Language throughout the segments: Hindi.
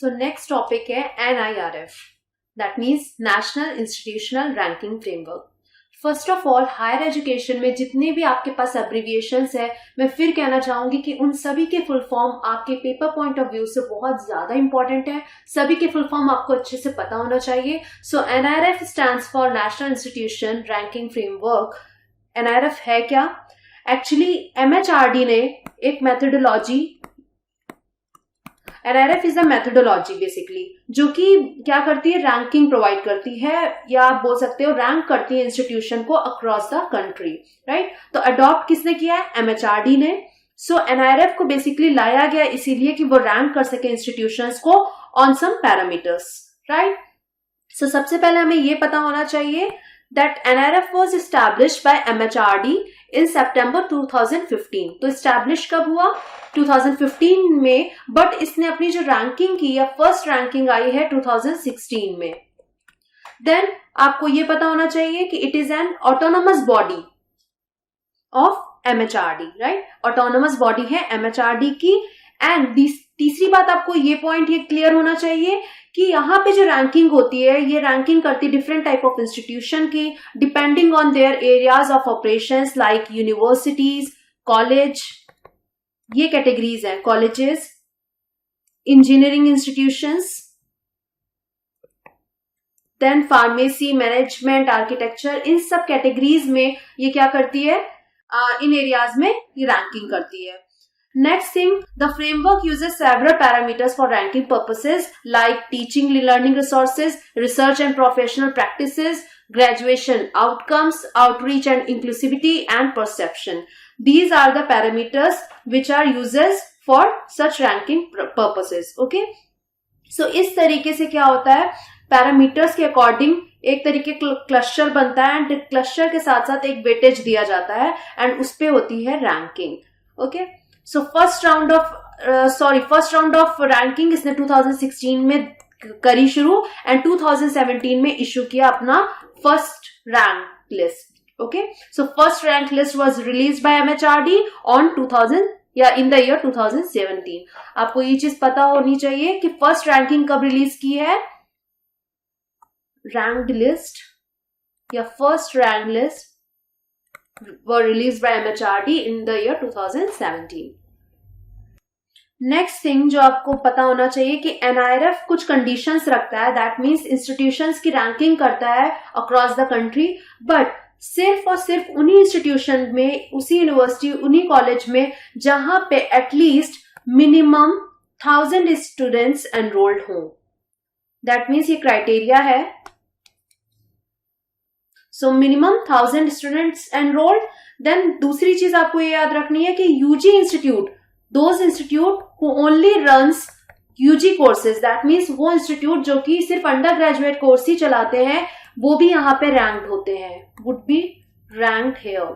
सो नेक्स्ट टॉपिक है NIRF, that means national institutional ranking framework. First of all, higher education में जितने भी आपके पास एब्रिविएशंस है, मैं फिर कहना चाहूंगी कि उन सभी के फुल फॉर्म आपके पेपर पॉइंट ऑफ व्यू से बहुत ज्यादा इंपॉर्टेंट है। सभी के फुल फॉर्म आपको अच्छे से पता होना चाहिए। सो NIRF stands for national institution ranking framework. NIRF है क्या? एक्चुअली MHRD ने एक methodology, NIRF is a methodology basically, जो कि क्या करती है, रैंकिंग प्रोवाइड करती है, या आप बोल सकते हो रैंक करती है इंस्टीट्यूशन को अक्रॉस द कंट्री, राइट। तो अडॉप्ट किसने किया है? MHRD ने। सो NIRF को बेसिकली लाया गया इसीलिए कि वो रैंक कर सके इंस्टीट्यूशंस को ऑन सम पैरामीटर्स, राइट। सो सबसे पहले हमें ये पता होना चाहिए that NIRF was established by MHRD in September 2015। तो established कब हुआ? 2015 में, बट इसने अपनी जो रैंकिंग की या फर्स्ट रैंकिंग आई है 2016 में। देन आपको ये पता होना चाहिए कि it is an autonomous body of MHRD, right. Autonomous body है MHRD की। एंड तीसरी बात, आपको ये पॉइंट ये क्लियर होना चाहिए कि यहाँ पे जो रैंकिंग होती है, ये रैंकिंग करती है डिफरेंट टाइप ऑफ इंस्टीट्यूशन की, depending on their areas of operations, like universities, college, ये कैटेगरीज हैं, colleges, engineering institutions, then pharmacy, management, architecture, इन सब कैटेगरीज में ये क्या करती है, इन एरियाज में ये रैंकिंग करती है। Next thing, the framework uses several parameters for ranking purposes like teaching learning resources, research and professional practices, graduation outcomes, outreach and inclusivity, and perception. These are the parameters which are uses for such ranking purposes. Okay? So इस तरीके से क्या होता है, पैरामीटर्स के अकॉर्डिंग एक तरीके क्लस्टर बनता है एंड क्लस्टर के साथ साथ एक वेटेज दिया जाता है एंड उस पे होती है ranking. Okay, so first round of ranking इसने 2016 में करी शुरू एंड 2017 में इशू किया अपना first rank list. Okay, so first rank list was released by MHRD on 2000 या इन द ईयर 2017। आपको ये चीज पता होनी चाहिए कि फर्स्ट रैंकिंग कब रिलीज की है, रैंक्ड लिस्ट या first rank list were released by MHRD in the year 2017. Next thing जो आपको पता होना चाहिए कि NIRF कुछ कंडीशंस रखता है, दैट मीन्स इंस्टीट्यूशंस की रैंकिंग करता है अक्रॉस द कंट्री, बट सिर्फ और सिर्फ उन्हीं इंस्टीट्यूशन में, उसी यूनिवर्सिटी, उन्हीं कॉलेज में जहां पे एटलीस्ट मिनिमम 1000 स्टूडेंट्स एनरोल्ड हों। दैट मीन्स ये क्राइटेरिया है। So minimum 1000 students enrolled. Then दूसरी चीज आपको ये याद रखनी है कि UG institute, those institute who only runs UG courses, that means वो इंस्टीट्यूट जो कि सिर्फ अंडर ग्रेजुएट कोर्स ही चलाते हैं, वो भी यहाँ पे रैंक्ड होते हैं, would be ranked here.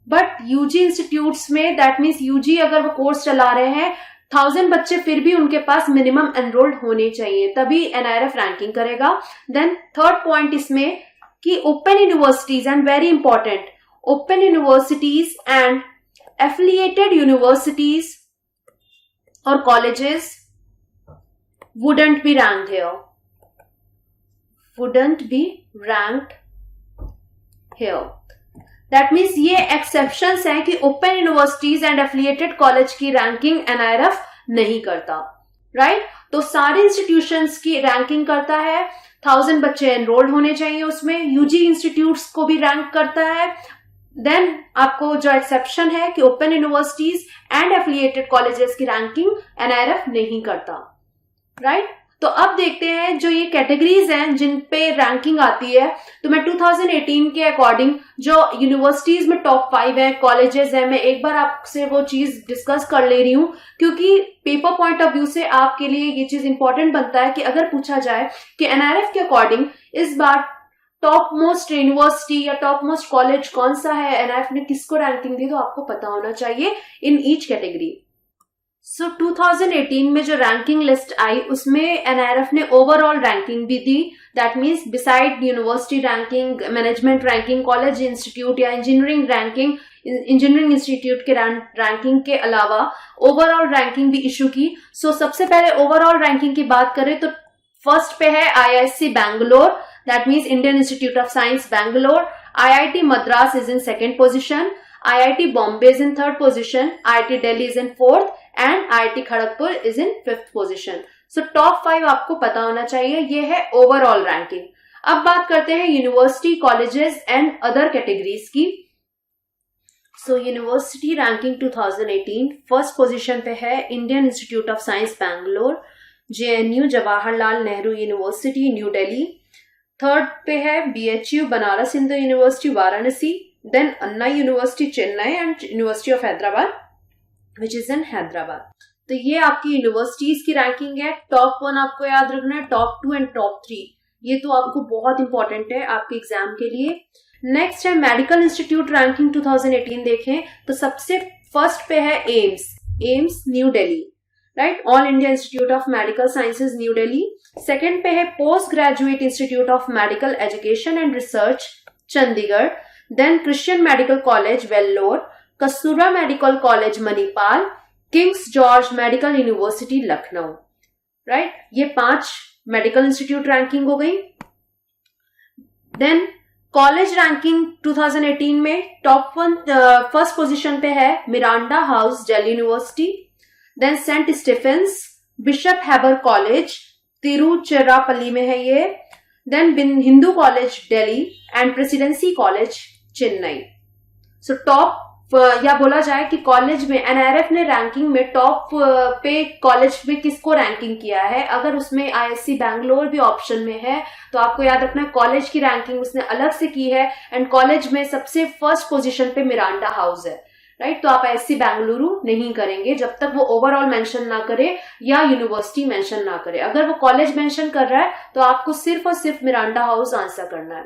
But UG institutes में, दैट मीन्स यूजी अगर वो कोर्स चला रहे हैं, 1000 बच्चे फिर भी उनके पास मिनिमम एनरोल्ड होने चाहिए, तभी NIRF रैंकिंग करेगा। देन थर्ड पॉइंट इसमें कि open universities and very important, open universities and affiliated universities और colleges wouldn't be ranked here, wouldn't be ranked here. That means ये एक्सेप्शंस हैं कि open universities and affiliated college की रैंकिंग NIRF नहीं करता, राइट। तो सारे इंस्टीट्यूशंस की रैंकिंग करता है, 1000 बच्चे एनरोल्ड होने चाहिए उसमें, यूजी इंस्टीट्यूट्स को भी रैंक करता है। देन आपको जो एक्सेप्शन है कि open universities and affiliated colleges की रैंकिंग NIRF नहीं करता, राइट। तो अब देखते हैं जो ये कैटेगरीज हैं जिन पे रैंकिंग आती है। तो मैं 2018 के अकॉर्डिंग जो यूनिवर्सिटीज में टॉप 5 है, कॉलेजेस हैं, मैं एक बार आपसे वो चीज डिस्कस कर ले रही हूँ क्योंकि पेपर पॉइंट ऑफ व्यू से आपके लिए ये चीज इंपॉर्टेंट बनता है कि अगर पूछा जाए कि NIRF के अकॉर्डिंग इस बार टॉप मोस्ट यूनिवर्सिटी या टॉप मोस्ट कॉलेज कौन सा है, NIRF ने किसको रैंकिंग दी, तो आपको पता होना चाहिए इन ईच कैटेगरी। सो 2018 में जो रैंकिंग लिस्ट आई उसमें एनआईआरएफ ने ओवरऑल रैंकिंग भी दी. That means beside university ranking, management ranking, college institute या इंजीनियरिंग रैंकिंग, इंजीनियरिंग इंस्टीट्यूट के रैंकिंग के अलावा ओवरऑल रैंकिंग भी इशू की. सो सबसे पहले ओवरऑल रैंकिंग की बात करें तो फर्स्ट पे है IISc Bangalore, that means Indian institute of science Bangalore. IIT Madras is in second position, IIT Bombay is in third position, IIT Delhi is in fourth and IIT Kharagpur is in fifth position. So top 5 आपको पता होना चाहिए. ये है ओवरऑल रैंकिंग. अब बात करते हैं university, colleges and other categories की. So university ranking 2018 first position पे है Indian institute of science Bangalore, JNU Jawaharlal Nehru university New Delhi. Third पे है BHU Banaras Hindu university Varanasi, then Anna University Chennai and University of Hyderabad which is in Hyderabad. तो ये आपकी यूनिवर्सिटीज की रैंकिंग है. टॉप 1 आपको याद रखना है, टॉप 2 एंड टॉप 3 ये तो आपको बहुत इंपॉर्टेंट है आपके एग्जाम के लिए. नेक्स्ट है मेडिकल इंस्टीट्यूट रैंकिंग 2018. देखें तो सबसे फर्स्ट पे है AIIMS new Delhi, right, all India institute of medical sciences new Delhi. Second पे है post graduate institute of medical education and research Chandigarh. Then Christian Medical College Vellore, Kasura Medical College Manipal, King's George Medical University Lucknow. Right, ये 5 मेडिकल इंस्टीट्यूट रैंकिंग हो गई. देन कॉलेज रैंकिंग 2018 में टॉप 1 फर्स्ट पोजीशन पे है Miranda House Delhi University. Then Saint Stephen's Bishop Heber College Tiruchirappalli में है ये. Then Hindu College Delhi and Presidency College Chennai. So top या बोला जाए कि कॉलेज में एनआईआरएफ ने रैंकिंग में टॉप पे कॉलेज में किसको रैंकिंग किया है. अगर उसमें आईएससी बैंगलोर भी ऑप्शन में है तो आपको याद रखना है कॉलेज की रैंकिंग उसने अलग से की है एंड कॉलेज में सबसे फर्स्ट पोजीशन पे मिरांडा हाउस है, राइट. तो आप आईएससी बेंगलुरु नहीं करेंगे जब तक वो ओवरऑल मेंशन ना करे या यूनिवर्सिटी मेंशन ना करे. अगर वो कॉलेज मेंशन कर रहा है तो आपको सिर्फ और सिर्फ मिरांडा हाउस आंसर करना है.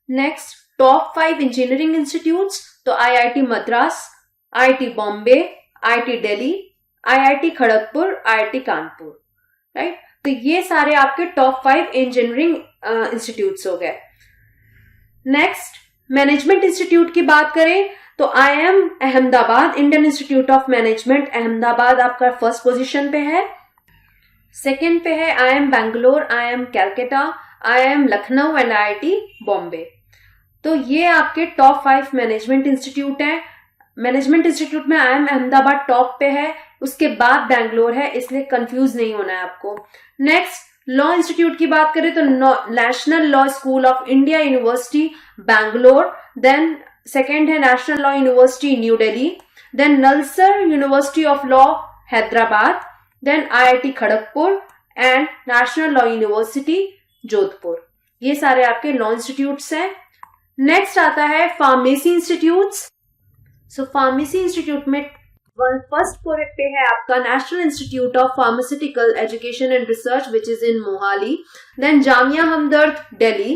Next top 5 engineering institutes. तो IIT Madras, IIT Bombay, IIT Delhi, IIT Kharagpur, IIT Kanpur, right. तो ये सारे आपके टॉप 5 इंजीनियरिंग इंस्टीट्यूट्स हो गए. नेक्स्ट मैनेजमेंट इंस्टीट्यूट की बात करें तो IIM Ahmedabad, Indian institute of management Ahmedabad आपका फर्स्ट पोजीशन पे है. सेकेंड पे है IIM Bangalore, IIM Calcutta, IIM Lucknow and IIT Bombay. तो ये आपके टॉप 5 मैनेजमेंट इंस्टीट्यूट हैं. मैनेजमेंट इंस्टीट्यूट में IIM अहमदाबाद टॉप पे है, उसके बाद बैंगलोर है, इसलिए कंफ्यूज नहीं होना है आपको. नेक्स्ट लॉ इंस्टीट्यूट की बात करें तो national law school of India university Bangalore. Then second है national law university New Delhi. Then NALSAR university of law Hyderabad. Then IIT Kharagpur and national law university Jodhpur. ये सारे आपके लॉ इंस्टीट्यूट्स हैं. नेक्स्ट आता है pharmacy institutes. So pharmacy institute में फर्स्ट पे है आपका national institute of pharmaceutical education and research which is in Mohali. Then Jamia Hamdard Delhi,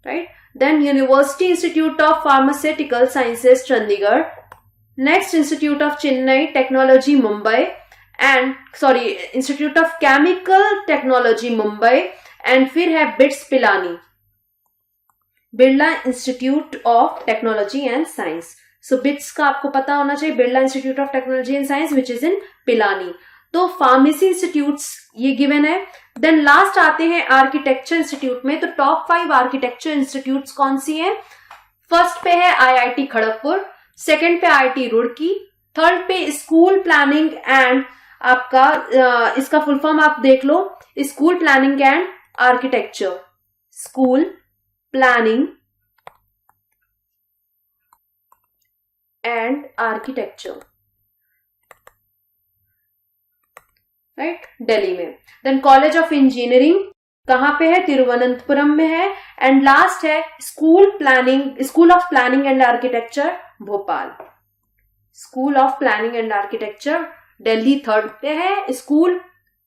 right. Then university institute of pharmaceutical sciences Chandigarh. Next institute of Chennai technology Mumbai and institute of chemical technology Mumbai. And फिर है bits Pilani, Birla institute of technology and science. So bits का आपको पता होना चाहिए, Birla institute of technology and science which is इन पिलानी. तो फार्मेसी इंस्टीट्यूट्स ये गिवन है. देन लास्ट आते हैं आर्किटेक्चर इंस्टीट्यूट में. तो टॉप 5 आर्किटेक्चर इंस्टीट्यूट्स कौन सी हैं? फर्स्ट पे है IIT खड़गपुर, सेकेंड पे IIT रुड़की, थर्ड पे स्कूल प्लानिंग एंड आपका इसका फुल फॉर्म आप देख लो, school planning and architecture, school planning and architecture, right, Delhi में. देन कॉलेज ऑफ इंजीनियरिंग कहां पे है? तिरुवनंतपुरम में है. एंड लास्ट है school of planning and architecture Bhopal. School of planning and architecture Delhi third पे है, school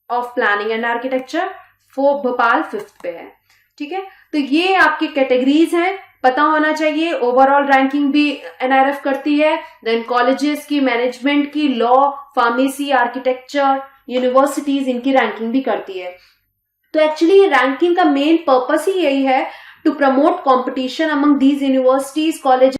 of planning and architecture Bhopal fifth पे है. ठीक है, तो ये आपकी कैटेगरीज हैं. पता होना चाहिए। ओवरऑल रैंकिंग भी एनआईआरएफ करती है। देन कॉलेजेस की, मैनेजमेंट की, लॉ, फार्मेसी, आर्किटेक्चर, यूनिवर्सिटीज, इनकी रैंकिंग भी करती है। तो एक्चुअली रैंकिंग का मेन पर्पस ही यही है, to promote competition among these universities, college